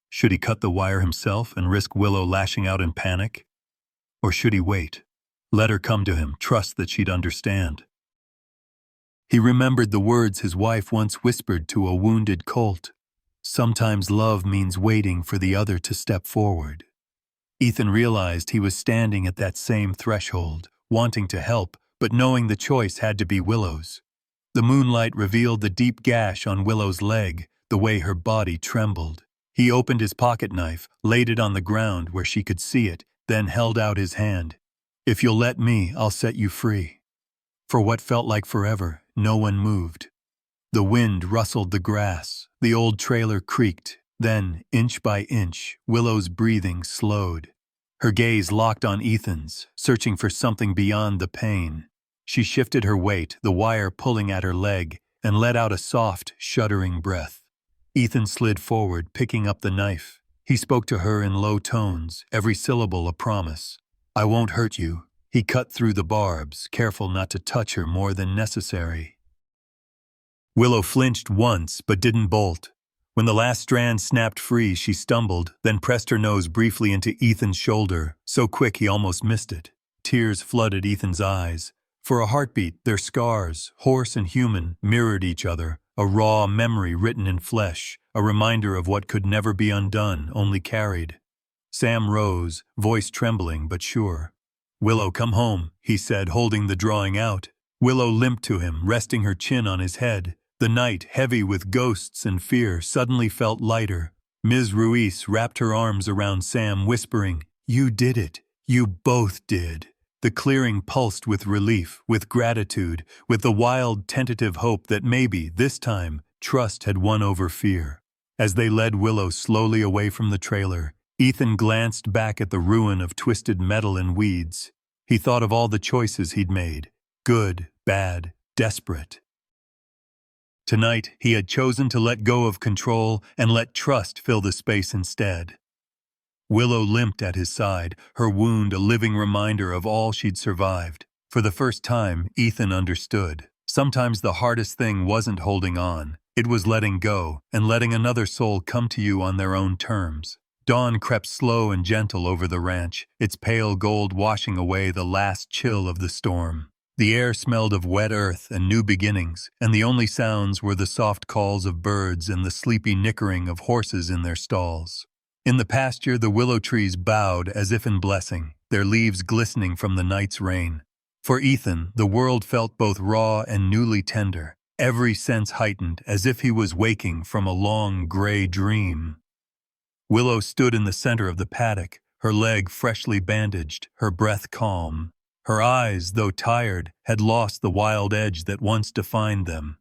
Should he cut the wire himself and risk Willow lashing out in panic? Or should he wait, let her come to him, trust that she'd understand? He remembered the words his wife once whispered to a wounded colt. Sometimes love means waiting for the other to step forward. Ethan realized he was standing at that same threshold, wanting to help, but knowing the choice had to be Willow's. The moonlight revealed the deep gash on Willow's leg, the way her body trembled. He opened his pocket knife, laid it on the ground where she could see it, then held out his hand. "If you'll let me, I'll set you free." For what felt like forever, no one moved. The wind rustled the grass, the old trailer creaked, then, inch by inch, Willow's breathing slowed. Her gaze locked on Ethan's, searching for something beyond the pain. She shifted her weight, the wire pulling at her leg, and let out a soft, shuddering breath. Ethan slid forward, picking up the knife. He spoke to her in low tones, every syllable a promise. "I won't hurt you." He cut through the barbs, careful not to touch her more than necessary. Willow flinched once, but didn't bolt. When the last strand snapped free, she stumbled, then pressed her nose briefly into Ethan's shoulder, so quick he almost missed it. Tears flooded Ethan's eyes. For a heartbeat, their scars, horse and human, mirrored each other, a raw memory written in flesh, a reminder of what could never be undone, only carried. Sam rose, voice trembling but sure. "Willow, come home," he said, holding the drawing out. Willow limped to him, resting her chin on his head. The night, heavy with ghosts and fear, suddenly felt lighter. Ms. Ruiz wrapped her arms around Sam, whispering, "You did it. You both did." The clearing pulsed with relief, with gratitude, with the wild, tentative hope that maybe, this time, trust had won over fear. As they led Willow slowly away from the trailer, Ethan glanced back at the ruin of twisted metal and weeds. He thought of all the choices he'd made. Good, bad, desperate. Tonight, he had chosen to let go of control and let trust fill the space instead. Willow limped at his side, her wound a living reminder of all she'd survived. For the first time, Ethan understood. Sometimes the hardest thing wasn't holding on. It was letting go, and letting another soul come to you on their own terms. Dawn crept slow and gentle over the ranch, its pale gold washing away the last chill of the storm. The air smelled of wet earth and new beginnings, and the only sounds were the soft calls of birds and the sleepy nickering of horses in their stalls. In the pasture, the willow trees bowed as if in blessing, their leaves glistening from the night's rain. For Ethan, the world felt both raw and newly tender, every sense heightened, as if he was waking from a long, gray dream. Willow stood in the center of the paddock, her leg freshly bandaged, her breath calm. Her eyes, though tired, had lost the wild edge that once defined them.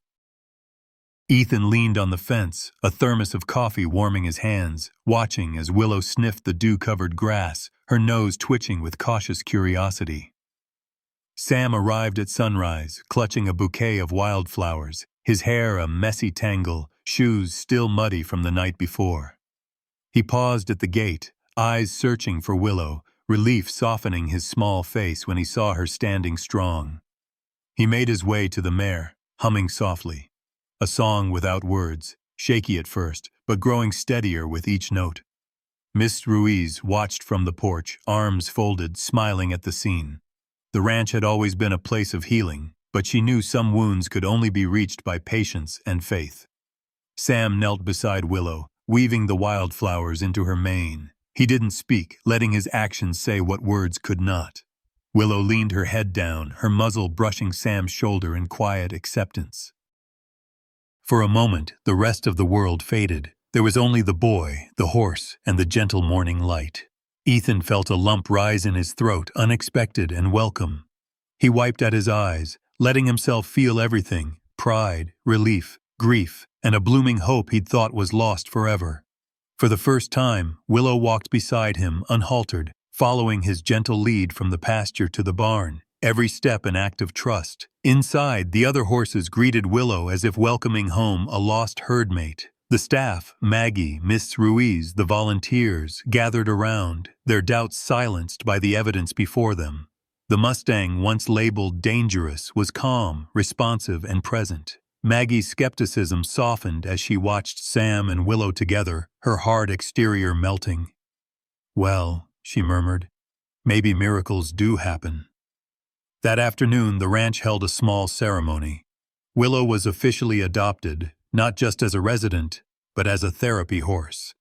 Ethan leaned on the fence, a thermos of coffee warming his hands, watching as Willow sniffed the dew-covered grass, her nose twitching with cautious curiosity. Sam arrived at sunrise, clutching a bouquet of wildflowers, his hair a messy tangle, shoes still muddy from the night before. He paused at the gate, eyes searching for Willow, relief softening his small face when he saw her standing strong. He made his way to the mare, humming softly. A song without words, shaky at first, but growing steadier with each note. Miss Ruiz watched from the porch, arms folded, smiling at the scene. The ranch had always been a place of healing, but she knew some wounds could only be reached by patience and faith. Sam knelt beside Willow, weaving the wildflowers into her mane. He didn't speak, letting his actions say what words could not. Willow leaned her head down, her muzzle brushing Sam's shoulder in quiet acceptance. For a moment, the rest of the world faded. There was only the boy, the horse, and the gentle morning light. Ethan felt a lump rise in his throat, unexpected and welcome. He wiped at his eyes, letting himself feel everything: pride, relief, grief, and a blooming hope he'd thought was lost forever. For the first time, Willow walked beside him, unhaltered, following his gentle lead from the pasture to the barn, every step an act of trust. Inside, the other horses greeted Willow as if welcoming home a lost herdmate. The staff, Maggie, Miss Ruiz, the volunteers, gathered around, their doubts silenced by the evidence before them. The Mustang, once labeled dangerous, was calm, responsive, and present. Maggie's skepticism softened as she watched Sam and Willow together, her hard exterior melting. "Well," she murmured, "maybe miracles do happen." That afternoon, the ranch held a small ceremony. Willow was officially adopted, not just as a resident, but as a therapy horse.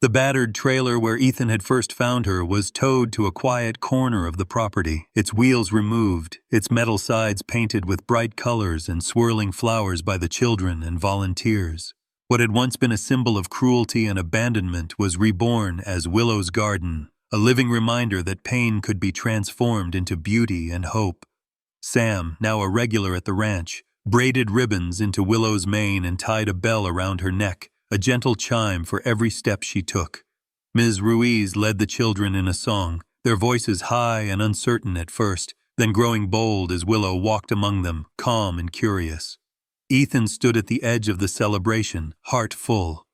The battered trailer where Ethan had first found her was towed to a quiet corner of the property, its wheels removed, its metal sides painted with bright colors and swirling flowers by the children and volunteers. What had once been a symbol of cruelty and abandonment was reborn as Willow's garden, a living reminder that pain could be transformed into beauty and hope. Sam, now a regular at the ranch, braided ribbons into Willow's mane and tied a bell around her neck, a gentle chime for every step she took. Ms. Ruiz led the children in a song, their voices high and uncertain at first, then growing bold as Willow walked among them, calm and curious. Ethan stood at the edge of the celebration, heart full.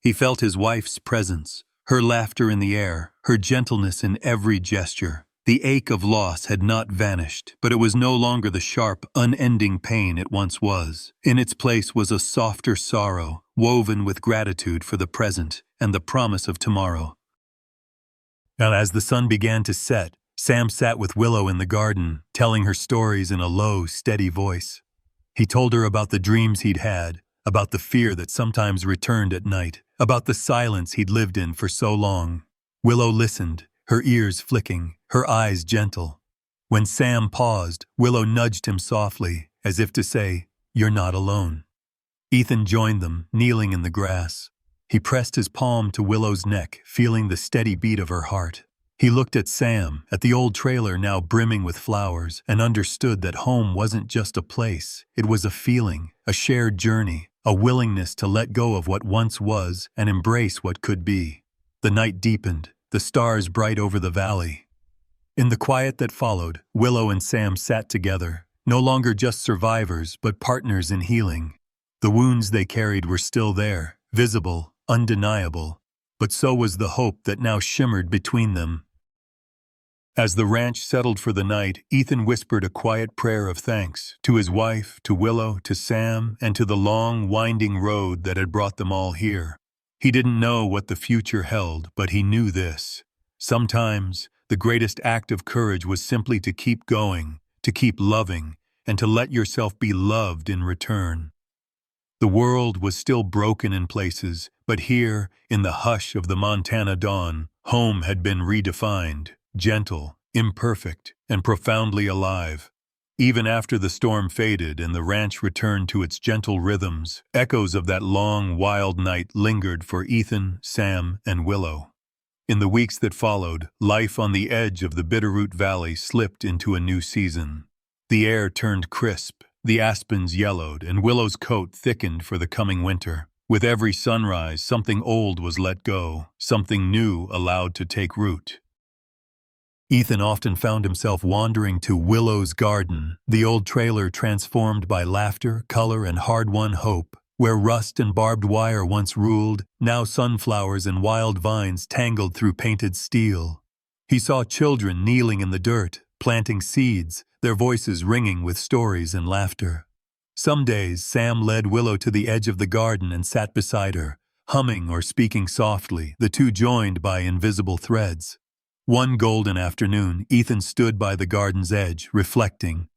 He felt his wife's presence, her laughter in the air, her gentleness in every gesture. The ache of loss had not vanished, but it was no longer the sharp, unending pain it once was. In its place was a softer sorrow, woven with gratitude for the present and the promise of tomorrow. And as the sun began to set, Sam sat with Willow in the garden, telling her stories in a low, steady voice. He told her about the dreams he'd had, about the fear that sometimes returned at night, about the silence he'd lived in for so long. Willow listened, her ears flicking, her eyes gentle. When Sam paused, Willow nudged him softly, as if to say, "You're not alone." Ethan joined them, kneeling in the grass. He pressed his palm to Willow's neck, feeling the steady beat of her heart. He looked at Sam, at the old trailer now brimming with flowers, and understood that home wasn't just a place. It was a feeling, a shared journey, a willingness to let go of what once was and embrace what could be. The night deepened, the stars bright over the valley. In the quiet that followed, Willow and Sam sat together, no longer just survivors, but partners in healing. The wounds they carried were still there, visible, undeniable, but so was the hope that now shimmered between them. As the ranch settled for the night, Ethan whispered a quiet prayer of thanks to his wife, to Willow, to Sam, and to the long, winding road that had brought them all here. He didn't know what the future held, but he knew this. Sometimes, the greatest act of courage was simply to keep going, to keep loving, and to let yourself be loved in return. The world was still broken in places, but here, in the hush of the Montana dawn, home had been redefined, gentle, imperfect, and profoundly alive. Even after the storm faded and the ranch returned to its gentle rhythms, echoes of that long, wild night lingered for Ethan, Sam, and Willow. In the weeks that followed, life on the edge of the Bitterroot Valley slipped into a new season. The air turned crisp, the aspens yellowed, and Willow's coat thickened for the coming winter. With every sunrise, something old was let go, something new allowed to take root. Ethan often found himself wandering to Willow's garden, the old trailer transformed by laughter, color, and hard-won hope. Where rust and barbed wire once ruled, now sunflowers and wild vines tangled through painted steel. He saw children kneeling in the dirt, planting seeds, their voices ringing with stories and laughter. Some days, Sam led Willow to the edge of the garden and sat beside her, humming or speaking softly, the two joined by invisible threads. One golden afternoon, Ethan stood by the garden's edge, reflecting.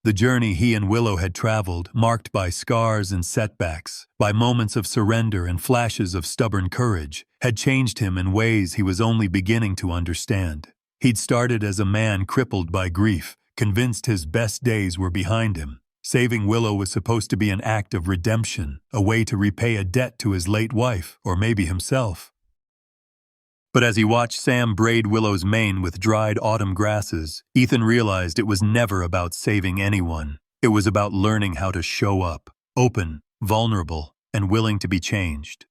The journey he and Willow had traveled, marked by scars and setbacks, by moments of surrender and flashes of stubborn courage, had changed him in ways he was only beginning to understand. He'd started as a man crippled by grief, convinced his best days were behind him. Saving Willow was supposed to be an act of redemption, a way to repay a debt to his late wife, or maybe himself. But as he watched Sam braid Willow's mane with dried autumn grasses, Ethan realized it was never about saving anyone. It was about learning how to show up, open, vulnerable, and willing to be changed.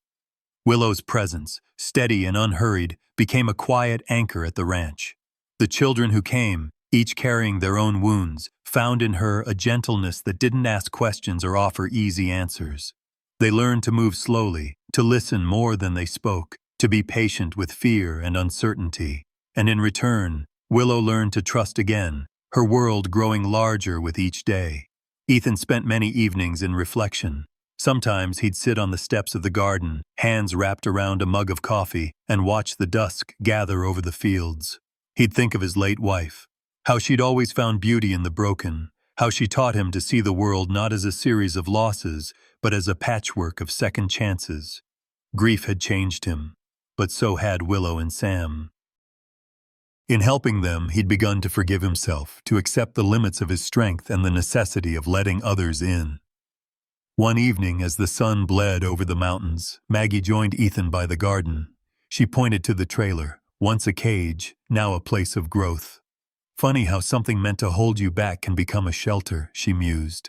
Willow's presence, steady and unhurried, became a quiet anchor at the ranch. The children who came, each carrying their own wounds, found in her a gentleness that didn't ask questions or offer easy answers. They learned to move slowly, to listen more than they spoke, to be patient with fear and uncertainty. And in return, Willow learned to trust again, her world growing larger with each day. Ethan spent many evenings in reflection. Sometimes he'd sit on the steps of the garden, hands wrapped around a mug of coffee, and watch the dusk gather over the fields. He'd think of his late wife, how she'd always found beauty in the broken, how she taught him to see the world not as a series of losses, but as a patchwork of second chances. Grief had changed him, but so had Willow and Sam. In helping them, he'd begun to forgive himself, to accept the limits of his strength and the necessity of letting others in. One evening, as the sun bled over the mountains, Maggie joined Ethan by the garden. She pointed to the trailer, once a cage, now a place of growth. Funny how something meant to hold you back can become a shelter, she mused.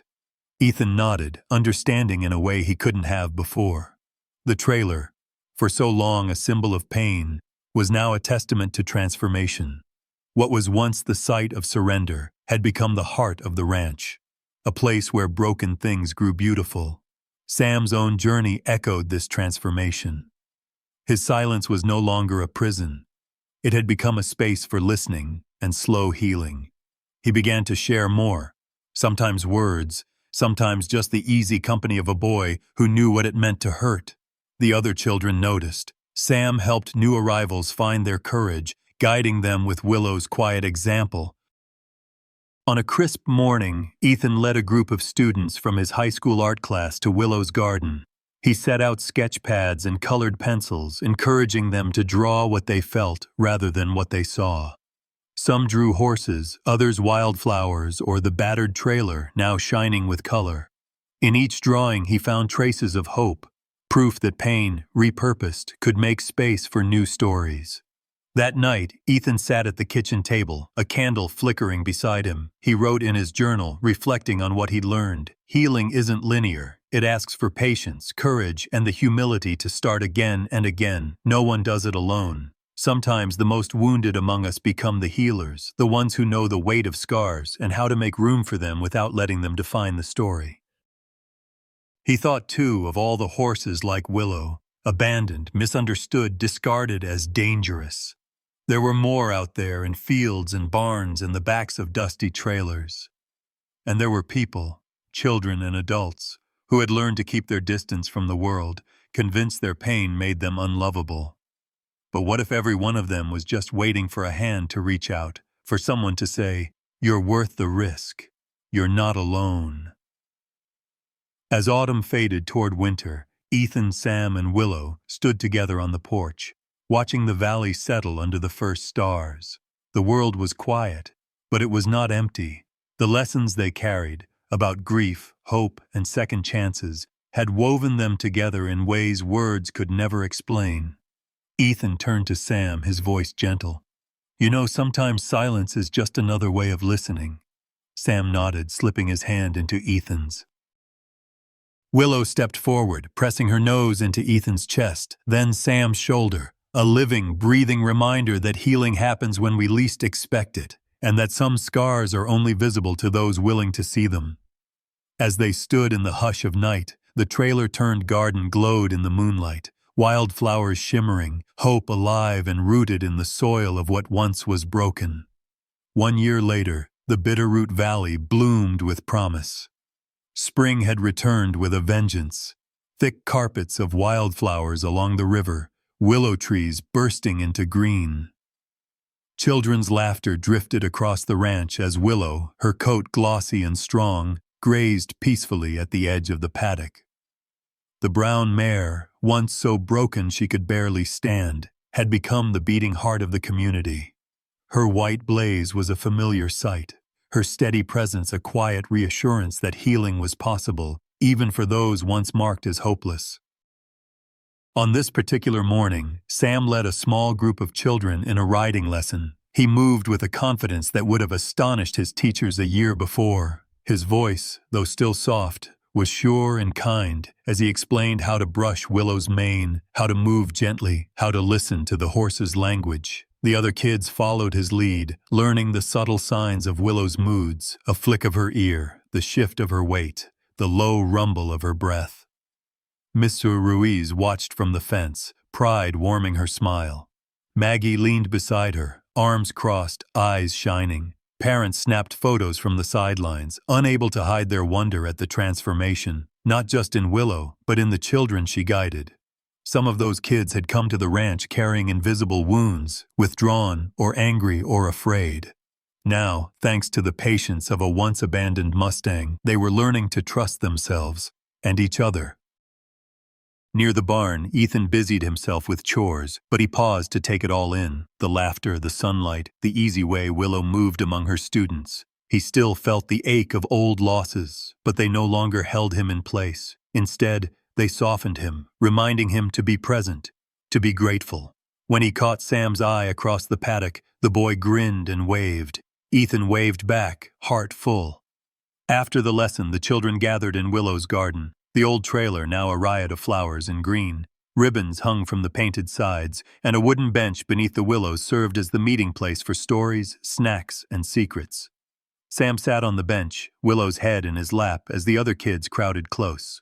Ethan nodded, understanding in a way he couldn't have before. The trailer, for so long a symbol of pain, was now a testament to transformation. What was once the site of surrender had become the heart of the ranch, a place where broken things grew beautiful. Sam's own journey echoed this transformation. His silence was no longer a prison. It had become a space for listening and slow healing. He began to share more, sometimes words, sometimes just the easy company of a boy who knew what it meant to hurt. The other children noticed. Sam helped new arrivals find their courage, guiding them with Willow's quiet example. On a crisp morning, Ethan led a group of students from his high school art class to Willow's garden. He set out sketch pads and colored pencils, encouraging them to draw what they felt rather than what they saw. Some drew horses, others wildflowers or the battered trailer, now shining with color. In each drawing he found traces of hope, proof that pain, repurposed, could make space for new stories. That night, Ethan sat at the kitchen table, a candle flickering beside him. He wrote in his journal, reflecting on what he'd learned. Healing isn't linear. It asks for patience, courage, and the humility to start again and again. No one does it alone. Sometimes the most wounded among us become the healers, the ones who know the weight of scars and how to make room for them without letting them define the story. He thought, too, of all the horses like Willow, abandoned, misunderstood, discarded as dangerous. There were more out there in fields and barns and the backs of dusty trailers. And there were people, children and adults, who had learned to keep their distance from the world, convinced their pain made them unlovable. But what if every one of them was just waiting for a hand to reach out, for someone to say, "You're worth the risk. You're not alone." As autumn faded toward winter, Ethan, Sam, and Willow stood together on the porch, watching the valley settle under the first stars. The world was quiet, but it was not empty. The lessons they carried, about grief, hope, and second chances, had woven them together in ways words could never explain. Ethan turned to Sam, his voice gentle. "You know, sometimes silence is just another way of listening." Sam nodded, slipping his hand into Ethan's. Willow stepped forward, pressing her nose into Ethan's chest, then Sam's shoulder, a living, breathing reminder that healing happens when we least expect it, and that some scars are only visible to those willing to see them. As they stood in the hush of night, the trailer-turned garden glowed in the moonlight, wildflowers shimmering, hope alive and rooted in the soil of what once was broken. 1 year later, the Bitterroot Valley bloomed with promise. Spring had returned with a vengeance. Thick carpets of wildflowers along the river, willow trees bursting into green. Children's laughter drifted across the ranch as Willow, her coat glossy and strong, grazed peacefully at the edge of the paddock. The brown mare, once so broken she could barely stand, had become the beating heart of the community. Her white blaze was a familiar sight, her steady presence a quiet reassurance that healing was possible, even for those once marked as hopeless. On this particular morning, Sam led a small group of children in a riding lesson. He moved with a confidence that would have astonished his teachers a year before. His voice, though still soft, was sure and kind as he explained how to brush Willow's mane, how to move gently, how to listen to the horse's language. The other kids followed his lead, learning the subtle signs of Willow's moods, a flick of her ear, the shift of her weight, the low rumble of her breath. Mr. Ruiz watched from the fence, pride warming her smile. Maggie leaned beside her, arms crossed, eyes shining. Parents snapped photos from the sidelines, unable to hide their wonder at the transformation, not just in Willow, but in the children she guided. Some of those kids had come to the ranch carrying invisible wounds, withdrawn or angry or afraid. Now, thanks to the patience of a once-abandoned Mustang, they were learning to trust themselves and each other. Near the barn, Ethan busied himself with chores, but he paused to take it all in, the laughter, the sunlight, the easy way Willow moved among her students. He still felt the ache of old losses, but they no longer held him in place. Instead, they softened him, reminding him to be present, to be grateful. When he caught Sam's eye across the paddock, the boy grinned and waved. Ethan waved back, heart full. After the lesson, the children gathered in Willow's garden. The old trailer, now a riot of flowers and green. Ribbons hung from the painted sides, and a wooden bench beneath the willows served as the meeting place for stories, snacks, and secrets. Sam sat on the bench, Willow's head in his lap, as the other kids crowded close.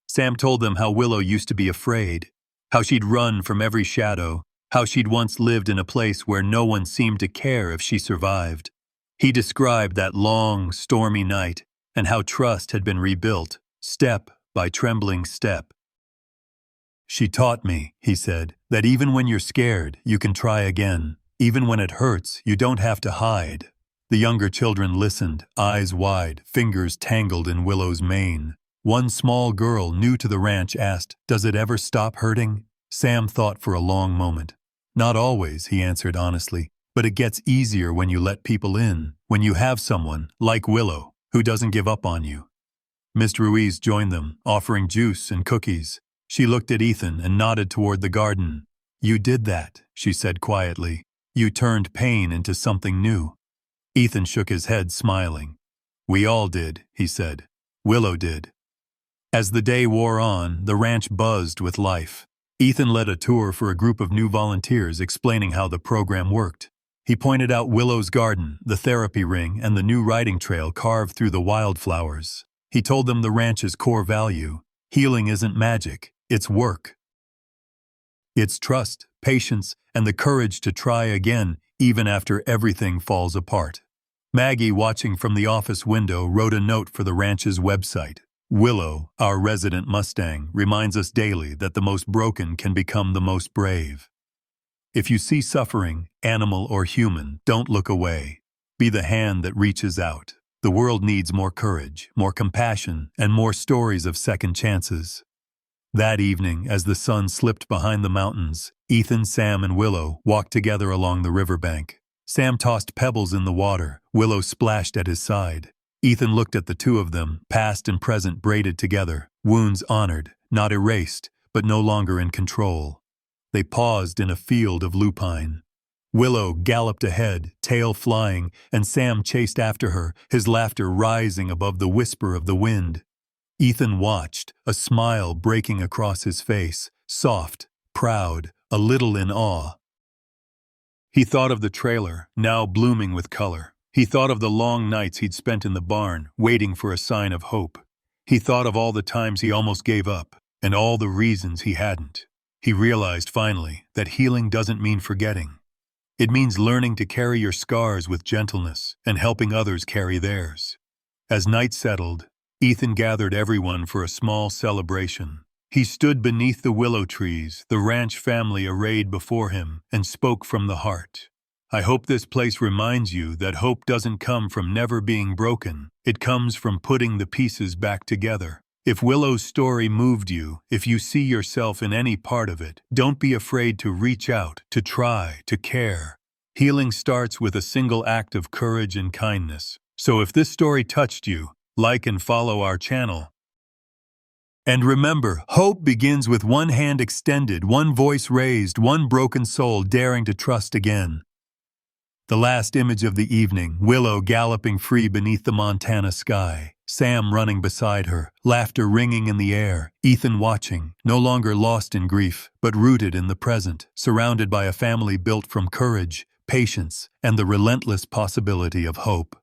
Sam told them how Willow used to be afraid, how she'd run from every shadow, how she'd once lived in a place where no one seemed to care if she survived. He described that long, stormy night, and how trust had been rebuilt, step by trembling step. "She taught me," he said, "that even when you're scared, you can try again. Even when it hurts, you don't have to hide. The younger children listened, eyes wide, fingers tangled in Willow's mane. One small girl new to the ranch asked, "Does it ever stop hurting?" Sam thought for a long moment. "Not always," he answered honestly, "but it gets easier when you let people in, when you have someone, like Willow, who doesn't give up on you." Miss Ruiz joined them, offering juice and cookies. She looked at Ethan and nodded toward the garden. "You did that," she said quietly. "You turned pain into something new." Ethan shook his head, smiling. "We all did," he said. "Willow did." As the day wore on, the ranch buzzed with life. Ethan led a tour for a group of new volunteers, explaining how the program worked. He pointed out Willow's garden, the therapy ring, and the new riding trail carved through the wildflowers. He told them the ranch's core value: healing isn't magic, it's work. It's trust, patience, and the courage to try again, even after everything falls apart. Maggie, watching from the office window, wrote a note for the ranch's website. "Willow, our resident Mustang, reminds us daily that the most broken can become the most brave. If you see suffering, animal or human, don't look away. Be the hand that reaches out. The world needs more courage, more compassion, and more stories of second chances." That evening, as the sun slipped behind the mountains, Ethan, Sam, and Willow walked together along the riverbank. Sam tossed pebbles in the water. Willow splashed at his side. Ethan looked at the two of them, past and present braided together, wounds honored, not erased, but no longer in control. They paused in a field of lupine. Willow galloped ahead, tail flying, and Sam chased after her, his laughter rising above the whisper of the wind. Ethan watched, a smile breaking across his face, soft, proud, a little in awe. He thought of the trailer, now blooming with color. He thought of the long nights he'd spent in the barn, waiting for a sign of hope. He thought of all the times he almost gave up, and all the reasons he hadn't. He realized finally that healing doesn't mean forgetting. It means learning to carry your scars with gentleness and helping others carry theirs. As night settled, Ethan gathered everyone for a small celebration. He stood beneath the willow trees, the ranch family arrayed before him, and spoke from the heart. "I hope this place reminds you that hope doesn't come from never being broken. It comes from putting the pieces back together. If Willow's story moved you, if you see yourself in any part of it, don't be afraid to reach out, to try, to care. Healing starts with a single act of courage and kindness. So if this story touched you, like and follow our channel. And remember, hope begins with one hand extended, one voice raised, one broken soul daring to trust again." The last image of the evening, Willow galloping free beneath the Montana sky, Sam running beside her, laughter ringing in the air, Ethan watching, no longer lost in grief, but rooted in the present, surrounded by a family built from courage, patience, and the relentless possibility of hope.